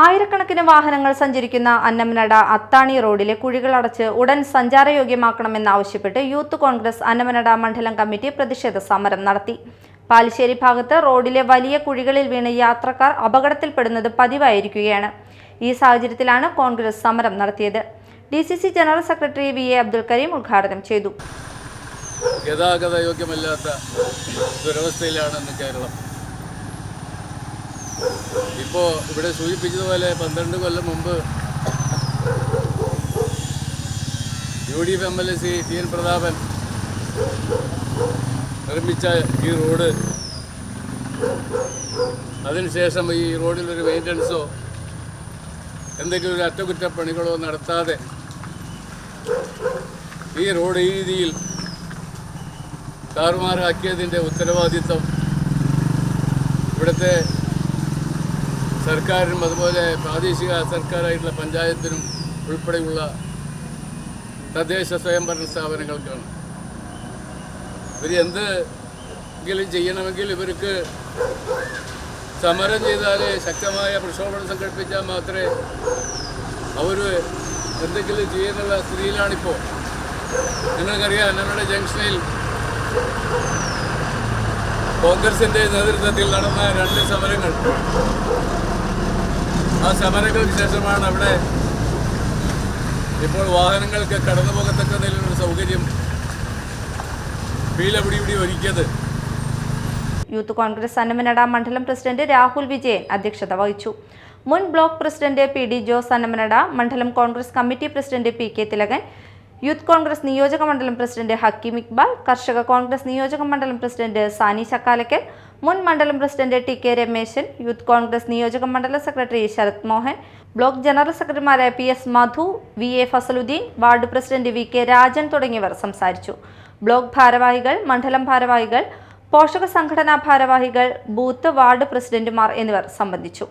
ആയിരക്കണക്കിന് വാഹനങ്ങൾ സഞ്ചരിക്കുന്ന അന്നമനട അത്താണി റോഡിലെ കുഴികൾ അടച്ച് ഉടൻ സഞ്ചാരയോഗ്യമാക്കണമെന്നാവശ്യപ്പെട്ട് യൂത്ത് കോൺഗ്രസ് അന്നമനട മണ്ഡലം കമ്മിറ്റി പ്രതിഷേധ സമരം നടത്തി. പാലിശ്ശേരി ഭാഗത്ത് റോഡിലെ വലിയ കുഴികളിൽ വീണ് യാത്രക്കാർ അപകടത്തിൽപ്പെടുന്നത് പതിവായിരിക്കുകയാണ്. ഈ സാഹചര്യത്തിലാണ് കോൺഗ്രസ് സമരം നടത്തിയത്. DCC general secretary VA Abdul Karim ഉദ്ഘാടനം ചെയ്തു. ഗതാഗത യോഗ്യമല്ലാത്ത ദുരവസ്ഥയിലാണ് കേരളം. ഇപ്പോൾ ഇവിടെ സൂചിപ്പിച്ചതുപോലെ 12 കൊല്ലം മുമ്പ് UDF MLC TN പ്രതാപൻ നിർമ്മിച്ച ഈ റോഡ്, അതിനുശേഷം ഈ റോഡിലൊരു മെയിൻ്റനൻസോ എന്തെങ്കിലും ഒരു അറ്റകുറ്റപ്പണികളോ നടത്താതെ ഈ റോഡ് ഈ രീതിയിൽ താറുമാറാക്കിയതിൻ്റെ ഉത്തരവാദിത്വം ഇവിടുത്തെ സർക്കാരിനും അതുപോലെ പ്രാദേശിക സർക്കാരായിട്ടുള്ള പഞ്ചായത്തിനും ഉൾപ്പെടെയുള്ള തദ്ദേശ സ്വയംഭരണ സ്ഥാപനങ്ങൾക്കാണ്. ഇവർ എന്തെങ്കിലും ചെയ്യണമെങ്കിൽ ഇവർക്ക് സമരം ചെയ്താൽ, ശക്തമായ പ്രക്ഷോഭം സംഘടിപ്പിച്ചാൽ മാത്രമേ അവർ എന്തെങ്കിലും ചെയ്യുന്നുള്ള സ്ഥിതിയിലാണിപ്പോൾ. നിങ്ങൾക്കറിയാം, നമ്മുടെ ജംഗ്ഷനിൽ കോൺഗ്രസിൻ്റെ നേതൃത്വത്തിൽ നടന്ന 2 സമരങ്ങൾ. ആ സമരങ്ങൾക്ക് ശേഷമാണ് അവിടെ ഇപ്പോൾ വാഹനങ്ങൾക്ക് കടന്നു പോകത്തക്ക നിലയിലുള്ള സൗകര്യം പീലപിടി ഒരുക്കിയത്. യൂത്ത് കോൺഗ്രസ് അന്നമനട മണ്ഡലം പ്രസിഡന്റ് രാഹുൽ വിജയൻ അധ്യക്ഷത വഹിച്ചു. മുൻ block president PD Jose Annamanada, മണ്ഡലം Congress committee president PK Thilakan, youth Congress നിയോജക മണ്ഡലം പ്രസിഡന്റ് ഹക്കീം ഇക്ബാൽ, കർഷക കോൺഗ്രസ് നിയോജക മണ്ഡലം പ്രസിഡന്റ് സാനി ചക്കാലക്കൽ, മുൻ മണ്ഡലം president TK Rameshan, youth Congress നിയോജക മണ്ഡലം secretary Sarath Mohan, block general സെക്രട്ടറിമാരായ PS Madhu, VA Fasaluddin, ward president VK Rajan തുടങ്ങിയവർ സംസാരിച്ചു. ബ്ലോക്ക് ഭാരവാഹികൾ, മണ്ഡലം ഭാരവാഹികൾ, പോഷക സംഘടനാ ഭാരവാഹികൾ, ബൂത്ത് വാർഡ് പ്രസിഡന്റുമാർ എന്നിവർ സംബന്ധിച്ചു.